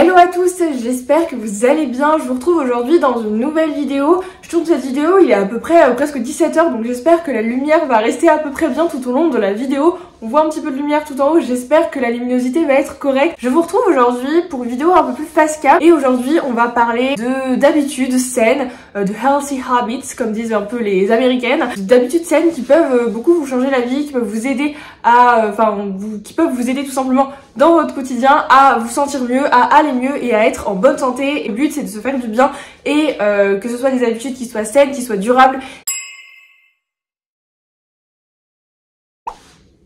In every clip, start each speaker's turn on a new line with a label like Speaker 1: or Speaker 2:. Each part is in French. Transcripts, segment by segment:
Speaker 1: Hello à tous, j'espère que vous allez bien. Je vous retrouve aujourd'hui dans une nouvelle vidéo. Je tourne cette vidéo, il est à peu près presque 17 h, donc j'espère que la lumière va rester à peu près bien tout au long de la vidéo. On voit un petit peu de lumière tout en haut, j'espère que la luminosité va être correcte. Je vous retrouve aujourd'hui pour une vidéo un peu plus face cam et aujourd'hui on va parler d'habitudes saines, de healthy habits comme disent un peu les américaines, d'habitudes saines qui peuvent beaucoup vous changer la vie, qui peuvent vous aider à, qui peuvent vous aider tout simplement dans votre quotidien à vous sentir mieux, à aller mieux et à être en bonne santé. Et le but c'est de se faire du bien et que ce soit des habitudes qui soient saines, qui soient durables.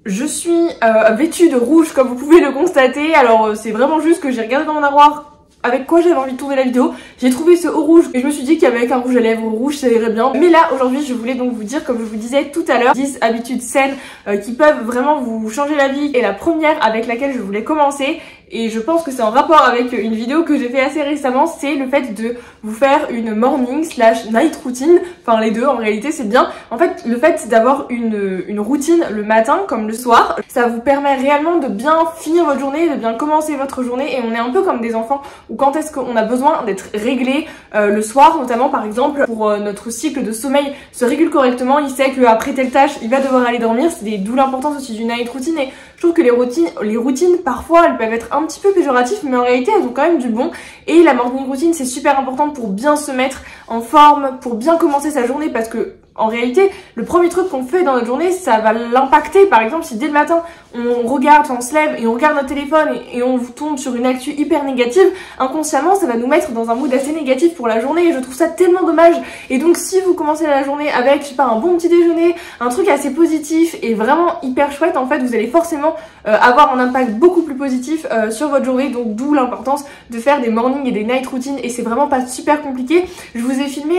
Speaker 1: Je suis vêtue de rouge comme vous pouvez le constater, alors c'est vraiment juste que j'ai regardé dans mon armoire avec quoi j'avais envie de tourner la vidéo. J'ai trouvé ce haut rouge et je me suis dit qu'avec un rouge à lèvres rouge ça irait bien. Mais là aujourd'hui je voulais donc vous dire, comme je vous disais tout à l'heure, 10 habitudes saines qui peuvent vraiment vous changer la vie. Et la première avec laquelle je voulais commencer, et je pense que c'est en rapport avec une vidéo que j'ai fait assez récemment, c'est le fait de vous faire une morning slash night routine, enfin les deux en réalité c'est bien. En fait le fait d'avoir une routine le matin comme le soir, ça vous permet réellement de bien finir votre journée, de bien commencer votre journée. Et on est un peu comme des enfants où quand est-ce qu'on a besoin d'être réglé le soir, notamment par exemple pour notre cycle de sommeil se régule correctement, il sait qu'après telle tâche il va devoir aller dormir, c'est d'où l'importance aussi d'une night routine. Et je trouve que les routines parfois elles peuvent être un petit peu péjoratifs, mais en réalité elles ont quand même du bon. Et la morning routine c'est super important pour bien se mettre en forme, pour bien commencer sa journée, parce que en réalité, le premier truc qu'on fait dans notre journée, ça va l'impacter. Par exemple, si dès le matin, on regarde, on se lève et on regarde notre téléphone et on tombe sur une actu hyper négative, inconsciemment, ça va nous mettre dans un mood assez négatif pour la journée et je trouve ça tellement dommage. Et donc, si vous commencez la journée avec, je sais pas, un bon petit déjeuner, un truc assez positif et vraiment hyper chouette, en fait, vous allez forcément avoir un impact beaucoup plus positif sur votre journée. Donc, d'où l'importance de faire des morning et des night routines. Et c'est vraiment pas super compliqué. Je vous ai filmé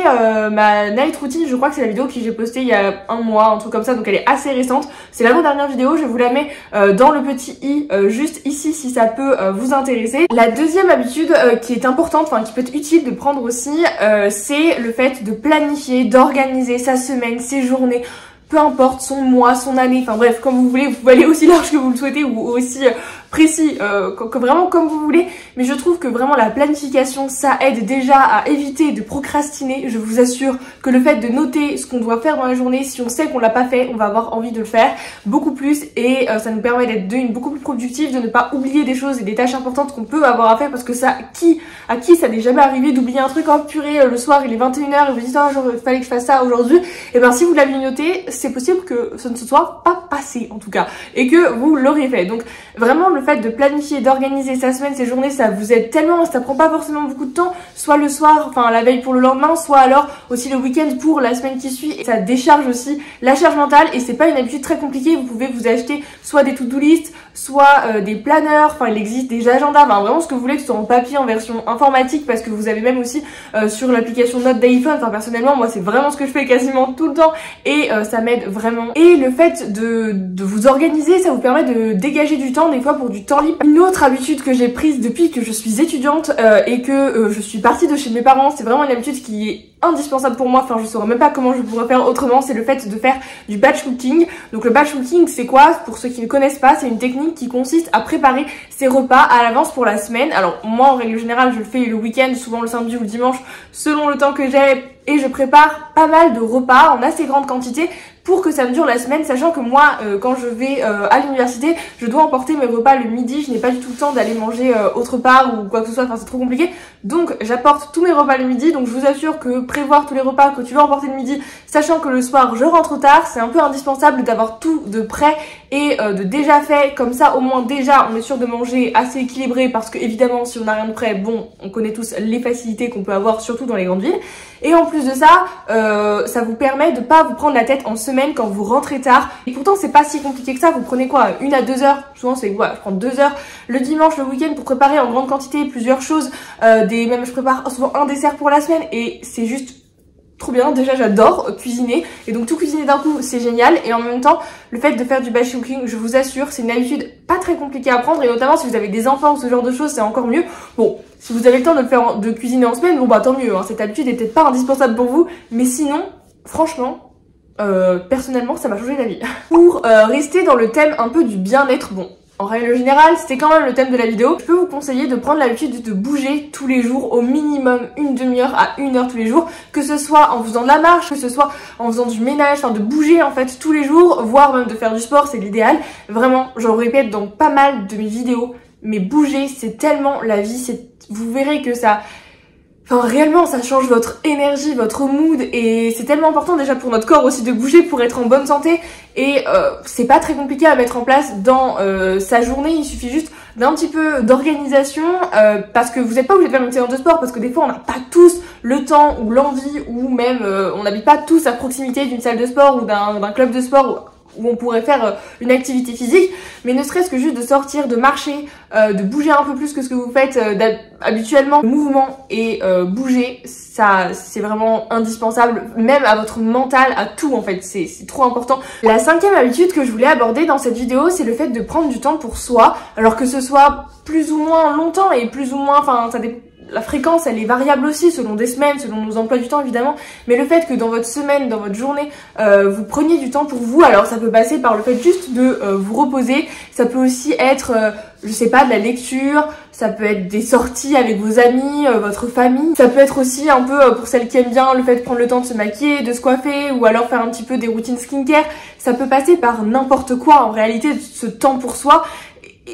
Speaker 1: ma night routine, je crois que c'est la vidéo que j'ai postée il y a un mois, un truc comme ça, donc elle est assez récente. C'est l'avant-dernière vidéo, je vous la mets dans le petit i juste ici si ça peut vous intéresser. La deuxième habitude qui est importante, enfin qui peut être utile de prendre aussi, c'est le fait de planifier, d'organiser sa semaine, ses journées, peu importe, son mois, son année, enfin bref, comme vous voulez, vous pouvez aller aussi large que vous le souhaitez ou aussi précis, vraiment comme vous voulez. Mais je trouve que vraiment la planification, ça aide déjà à éviter de procrastiner. Je vous assure que le fait de noter ce qu'on doit faire dans la journée, si on sait qu'on l'a pas fait, on va avoir envie de le faire beaucoup plus. Et ça nous permet d'être beaucoup plus productif, de ne pas oublier des choses et des tâches importantes qu'on peut avoir à faire. Parce que ça, à qui ça n'est jamais arrivé d'oublier un truc, oh purée, le soir il est 21 h et vous dites, oh il fallait que je fasse ça aujourd'hui. Et ben si vous l'avez noté, c'est possible que ce ne se soit pas passé en tout cas, et que vous l'aurez fait. Donc vraiment le fait de planifier, d'organiser sa semaine, ses journées, ça vous aide tellement, ça prend pas forcément beaucoup de temps, soit le soir, enfin la veille pour le lendemain, soit alors aussi le week-end pour la semaine qui suit. Et ça décharge aussi la charge mentale et c'est pas une habitude très compliquée. Vous pouvez vous acheter soit des to-do list, soit des planners, enfin il existe des agendas, enfin vraiment ce que vous voulez, que ce soit en papier, en version informatique, parce que vous avez même aussi sur l'application Notes d'iPhone. Enfin personnellement moi c'est vraiment ce que je fais quasiment tout le temps et ça m'aide vraiment. Et le fait de vous organiser, ça vous permet de dégager du temps des fois pour du temps libre. Une autre habitude que j'ai prise depuis que je suis étudiante et que je suis partie de chez mes parents, c'est vraiment une habitude qui est indispensable pour moi, enfin je saurais même pas comment je pourrais faire autrement, c'est le fait de faire du batch cooking. Donc le batch cooking c'est quoi? Pour ceux qui ne connaissent pas, c'est une technique qui consiste à préparer ses repas à l'avance pour la semaine. Alors moi en règle générale je le fais le week-end, souvent le samedi ou le dimanche selon le temps que j'ai, et je prépare pas mal de repas en assez grande quantité pour que ça me dure la semaine, sachant que moi quand je vais à l'université, je dois emporter mes repas le midi, je n'ai pas du tout le temps d'aller manger autre part ou quoi que ce soit, enfin c'est trop compliqué. Donc j'apporte tous mes repas le midi, donc je vous assure que prévoir tous les repas que tu vas emporter le midi, sachant que le soir je rentre tard, c'est un peu indispensable d'avoir tout de prêt et de déjà fait, comme ça au moins déjà on est sûr de manger assez équilibré, parce que évidemment si on n'a rien de prêt, bon on connaît tous les facilités qu'on peut avoir surtout dans les grandes villes. Et en plus de ça, ça vous permet de pas vous prendre la tête en semaine quand vous rentrez tard. Et pourtant c'est pas si compliqué que ça, vous prenez quoi, 1 à 2 heures, souvent c'est quoi, je prends 2 heures le dimanche, le week-end pour préparer en grande quantité plusieurs choses, même je prépare souvent un dessert pour la semaine et c'est juste trop bien. Déjà j'adore cuisiner et donc tout cuisiner d'un coup c'est génial. Et en même temps le fait de faire du batch cooking, je vous assure c'est une habitude pas très compliquée à prendre, et notamment si vous avez des enfants ou ce genre de choses c'est encore mieux. Bon si vous avez le temps de cuisiner en semaine, bon bah tant mieux hein. Cette habitude est peut-être pas indispensable pour vous, mais sinon franchement personnellement ça m'a changé la vie. Pour rester dans le thème un peu du bien-être, bon En règle générale, c'était quand même le thème de la vidéo. Je peux vous conseiller de prendre l'habitude de bouger tous les jours, au minimum une demi-heure à 1 heure tous les jours, que ce soit en faisant de la marche, que ce soit en faisant du ménage, enfin de bouger en fait tous les jours, voire même de faire du sport, c'est l'idéal. Vraiment, je le répète dans pas mal de mes vidéos, mais bouger c'est tellement la vie, vous verrez que ça... Enfin réellement ça change votre énergie, votre mood et c'est tellement important déjà pour notre corps aussi de bouger pour être en bonne santé et c'est pas très compliqué à mettre en place dans sa journée, il suffit juste d'un petit peu d'organisation parce que vous n'êtes pas obligé de faire une séance de sport parce que des fois on n'a pas tous le temps ou l'envie ou même on n'habite pas tous à proximité d'une salle de sport ou d'un club de sport où on pourrait faire une activité physique, mais ne serait-ce que juste de sortir, de marcher, de bouger un peu plus que ce que vous faites habituellement. Le mouvement et bouger, ça c'est vraiment indispensable, même à votre mental, à tout en fait, c'est trop important. La 5e habitude que je voulais aborder dans cette vidéo, c'est le fait de prendre du temps pour soi, alors que ce soit plus ou moins longtemps et plus ou moins, enfin ça dépend. La fréquence elle est variable aussi selon des semaines, selon nos emplois du temps évidemment, mais le fait que dans votre semaine, dans votre journée, vous preniez du temps pour vous, alors ça peut passer par le fait juste de vous reposer, ça peut aussi être, je sais pas, de la lecture, ça peut être des sorties avec vos amis, votre famille, ça peut être aussi un peu pour celles qui aiment bien le fait de prendre le temps de se maquiller, de se coiffer ou alors faire un petit peu des routines skincare, ça peut passer par n'importe quoi en réalité, ce temps pour soi.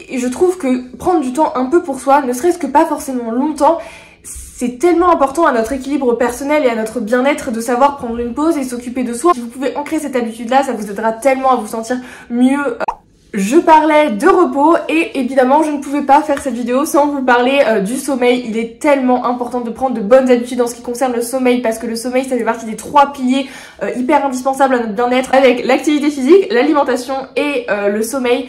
Speaker 1: Et je trouve que prendre du temps un peu pour soi, ne serait-ce que pas forcément longtemps, c'est tellement important à notre équilibre personnel et à notre bien-être de savoir prendre une pause et s'occuper de soi. Si vous pouvez ancrer cette habitude-là, ça vous aidera tellement à vous sentir mieux. Je parlais de repos et évidemment je ne pouvais pas faire cette vidéo sans vous parler du sommeil. Il est tellement important de prendre de bonnes habitudes en ce qui concerne le sommeil parce que le sommeil ça fait partie des 3 piliers hyper indispensables à notre bien-être avec l'activité physique, l'alimentation et le sommeil.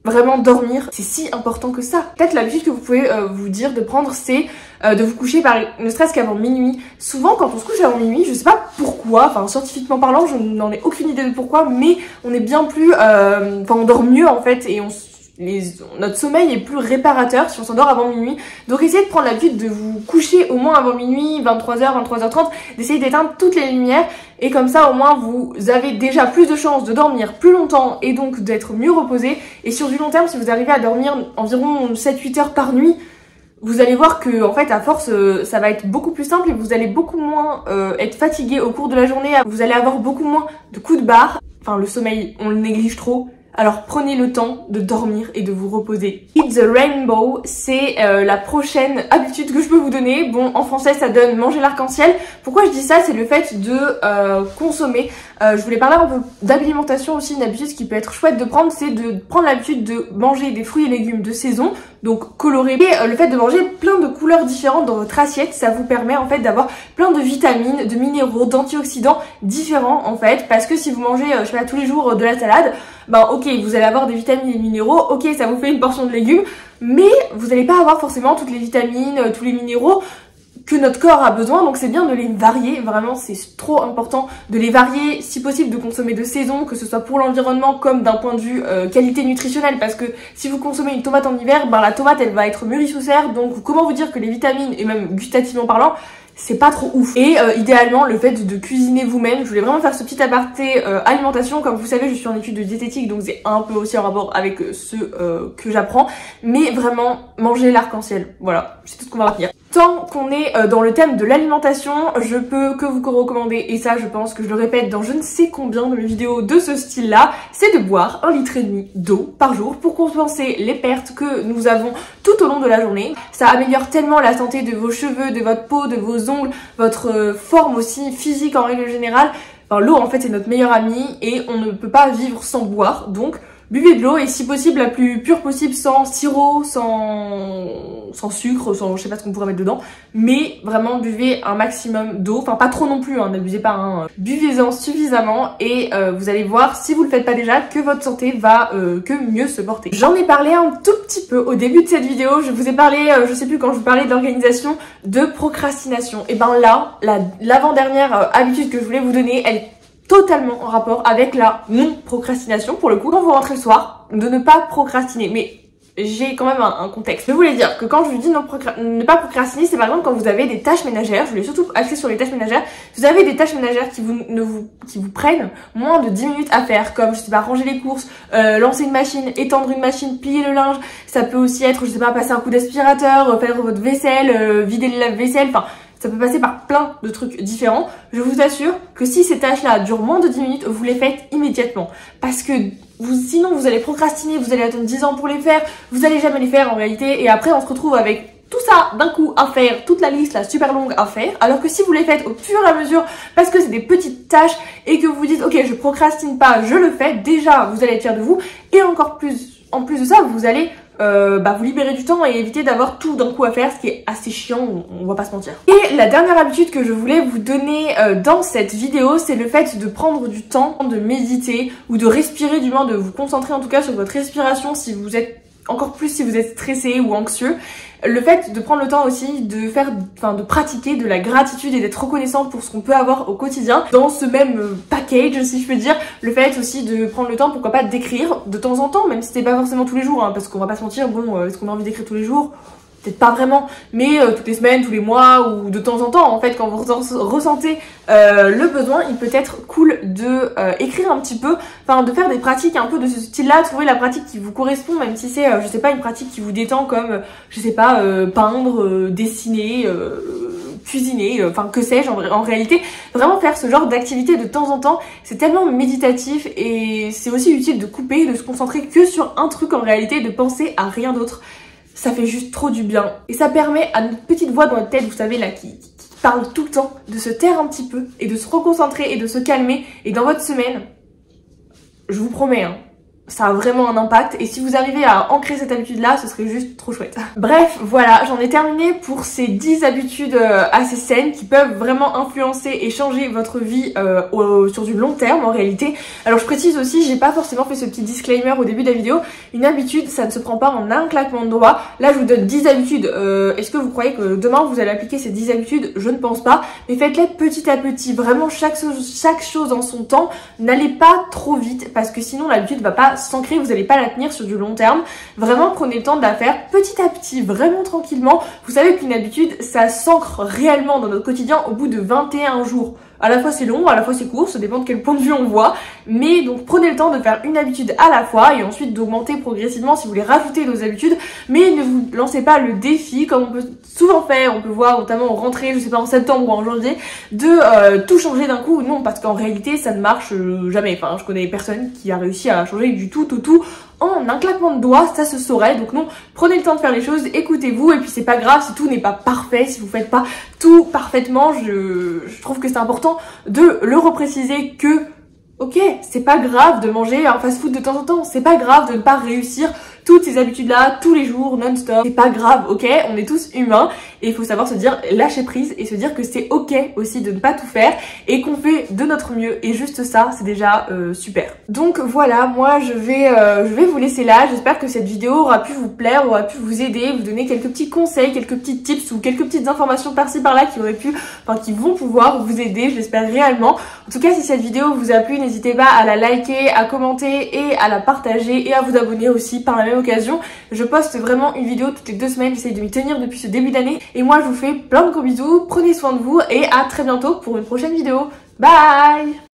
Speaker 1: Vraiment dormir, c'est si important que ça. Peut-être l'habitude que vous pouvez vous dire de prendre, c'est de vous coucher ne serait-ce qu'avant minuit. Souvent quand on se couche avant minuit, je sais pas pourquoi, enfin scientifiquement parlant, je n'en ai aucune idée de pourquoi, mais on est bien plus, enfin on dort mieux en fait et notre sommeil est plus réparateur si on s'endort avant minuit. Donc essayez de prendre l'habitude de vous coucher au moins avant minuit, 23h, 23h30, d'essayer d'éteindre toutes les lumières et comme ça au moins vous avez déjà plus de chances de dormir plus longtemps et donc d'être mieux reposé. Et sur du long terme, si vous arrivez à dormir environ 7-8 heures par nuit, vous allez voir que en fait à force ça va être beaucoup plus simple et vous allez beaucoup moins être fatigué au cours de la journée, vous allez avoir beaucoup moins de coups de barre. Enfin le sommeil on le néglige trop. Alors prenez le temps de dormir et de vous reposer. Eat the Rainbow, c'est la prochaine habitude que je peux vous donner. Bon, en français ça donne manger l'arc-en-ciel. Pourquoi je dis ça? C'est le fait de consommer. Je voulais parler un peu d'alimentation aussi, une habitude qui peut être chouette de prendre, c'est de prendre l'habitude de manger des fruits et légumes de saison, donc colorés. Et le fait de manger plein de couleurs différentes dans votre assiette, ça vous permet en fait d'avoir plein de vitamines, de minéraux, d'antioxydants différents en fait, parce que si vous mangez, je sais pas, tous les jours de la salade, ben ok, vous allez avoir des vitamines et des minéraux, ok, ça vous fait une portion de légumes, mais vous n'allez pas avoir forcément toutes les vitamines, tous les minéraux que notre corps a besoin, donc c'est bien de les varier, vraiment c'est trop important de les varier, si possible de consommer de saison, que ce soit pour l'environnement comme d'un point de vue qualité nutritionnelle, parce que si vous consommez une tomate en hiver, ben la tomate elle va être mûrie sous serre, donc comment vous dire que les vitamines, et même gustativement parlant, c'est pas trop ouf. Et idéalement le fait de cuisiner vous-même. Je voulais vraiment faire ce petit aparté alimentation. Comme vous savez, je suis en études de diététique, donc c'est un peu aussi en rapport avec ce que j'apprends, mais vraiment manger l'arc-en-ciel, voilà, c'est tout ce qu'on va retenir. Tant qu'on est dans le thème de l'alimentation, je peux que vous recommander, et ça je pense que je le répète dans je ne sais combien de mes vidéos de ce style là, c'est de boire 1,5 litre d'eau par jour pour compenser les pertes que nous avons tout au long de la journée. Ça améliore tellement la santé de vos cheveux, de votre peau, de vos ongles, votre forme aussi physique en règle générale. Enfin, l'eau en fait c'est notre meilleur ami et on ne peut pas vivre sans boire, donc buvez de l'eau et si possible la plus pure possible, sans sirop, sans sucre, sans je sais pas ce qu'on pourrait mettre dedans, mais vraiment buvez un maximum d'eau, enfin pas trop non plus, hein, n'abusez pas, hein. Buvez-en suffisamment et vous allez voir, si vous le faites pas déjà, que votre santé va que mieux se porter. J'en ai parlé un tout petit peu au début de cette vidéo, je vous ai parlé, je sais plus quand je vous parlais d'organisation, de procrastination. Et ben là, l'avant-dernière habitude que je voulais vous donner, elle est totalement en rapport avec la non-procrastination pour le coup. Quand vous rentrez le soir, de ne pas procrastiner. Mais j'ai quand même un contexte. Je voulais dire que quand je vous dis ne pas procrastiner, c'est par exemple quand vous avez des tâches ménagères, je voulais surtout axer sur les tâches ménagères, vous avez des tâches ménagères qui vous prennent moins de 10 minutes à faire, comme je sais pas, ranger les courses, lancer une machine, étendre une machine, plier le linge, ça peut aussi être, je sais pas, passer un coup d'aspirateur, faire votre vaisselle, vider le lave-vaisselle, enfin ça peut passer par plein de trucs différents. Je vous assure que si ces tâches-là durent moins de 10 minutes, vous les faites immédiatement. Parce que sinon vous allez procrastiner, vous allez attendre 10 ans pour les faire, vous allez jamais les faire en réalité, et après on se retrouve avec tout ça d'un coup à faire, toute la liste là super longue à faire, alors que si vous les faites au fur et à mesure, parce que c'est des petites tâches, et que vous dites ok je procrastine pas, je le fais, déjà vous allez être fier de vous, et encore plus, en plus de ça, vous allez vous libérer du temps et éviter d'avoir tout d'un coup à faire, ce qui est assez chiant, on va pas se mentir. Et la dernière habitude que je voulais vous donner dans cette vidéo, c'est le fait de prendre du temps, de méditer ou de respirer, du moins de vous concentrer en tout cas sur votre respiration si vous êtes encore plus si vous êtes stressé ou anxieux. Le fait de prendre le temps aussi de faire, de pratiquer de la gratitude et d'être reconnaissant pour ce qu'on peut avoir au quotidien. Dans ce même package, si je peux dire, le fait aussi de prendre le temps, pourquoi pas, d'écrire de temps en temps, même si c'est pas forcément tous les jours, hein, parce qu'on va pas se mentir, bon, est-ce qu'on a envie d'écrire tous les jours ? Peut-être pas vraiment, mais toutes les semaines, tous les mois ou de temps en temps, en fait, quand vous ressentez le besoin, il peut être cool de écrire un petit peu, de faire des pratiques un peu de ce style-là, trouver la pratique qui vous correspond, même si c'est, je sais pas, une pratique qui vous détend comme, je sais pas, peindre, dessiner, cuisiner, que sais-je en réalité. Vraiment faire ce genre d'activité de temps en temps, c'est tellement méditatif et c'est aussi utile de couper, de se concentrer que sur un truc en réalité, de penser à rien d'autre. Ça fait juste trop du bien. Et ça permet à notre petite voix dans notre tête, vous savez là, qui parle tout le temps, de se taire un petit peu et de se reconcentrer et de se calmer. Et dans votre semaine, je vous promets, hein, ça a vraiment un impact, et si vous arrivez à ancrer cette habitude là, ce serait juste trop chouette. Bref, voilà, j'en ai terminé pour ces 10 habitudes assez saines qui peuvent vraiment influencer et changer votre vie sur du long terme en réalité. Alors je précise aussi, j'ai pas forcément fait ce petit disclaimer au début de la vidéo, une habitude ça ne se prend pas en un claquement de doigts. Là je vous donne 10 habitudes, est-ce que vous croyez que demain vous allez appliquer ces 10 habitudes? Je ne pense pas, mais faites-les petit à petit, vraiment chaque chose en son temps, n'allez pas trop vite parce que sinon l'habitude va pas s'ancrer, vous n'allez pas la tenir sur du long terme. Vraiment prenez le temps de la faire petit à petit, vraiment tranquillement. Vous savez qu'une habitude ça s'ancre réellement dans notre quotidien au bout de 21 jours. À la fois c'est long, à la fois c'est court, ça dépend de quel point de vue on voit. Mais donc prenez le temps de faire une habitude à la fois et ensuite d'augmenter progressivement si vous voulez rajouter d'autres habitudes. Mais ne vous lancez pas le défi comme on peut souvent faire, on peut voir notamment en rentrée, je sais pas, en septembre ou en janvier, de tout changer d'un coup. Non, parce qu'en réalité ça ne marche jamais. Enfin je connais personne qui a réussi à changer du tout en un claquement de doigts, ça se saurait. Donc non, prenez le temps de faire les choses, écoutez-vous, et puis c'est pas grave si tout n'est pas parfait, si vous faites pas tout parfaitement. Je trouve que c'est important de le repréciser que ok, c'est pas grave de manger un fast-food de temps en temps, c'est pas grave de ne pas réussir toutes ces habitudes-là tous les jours, non-stop, c'est pas grave, ok, on est tous humains et il faut savoir se dire lâcher prise et se dire que c'est ok aussi de ne pas tout faire et qu'on fait de notre mieux, et juste ça c'est déjà super. Donc voilà, moi je vais vous laisser là, j'espère que cette vidéo aura pu vous plaire, aura pu vous aider, vous donner quelques petits conseils, quelques petits tips ou quelques petites informations par-ci par-là qui vont pouvoir vous aider, je l'espère réellement. En tout cas si cette vidéo vous a plu, n'hésitez pas à la liker, à commenter et à la partager et à vous abonner aussi par la même occasion. Je poste vraiment une vidéo toutes les 2 semaines, j'essaye de m'y tenir depuis ce début d'année. Et moi je vous fais plein de gros bisous, prenez soin de vous et à très bientôt pour une prochaine vidéo. Bye!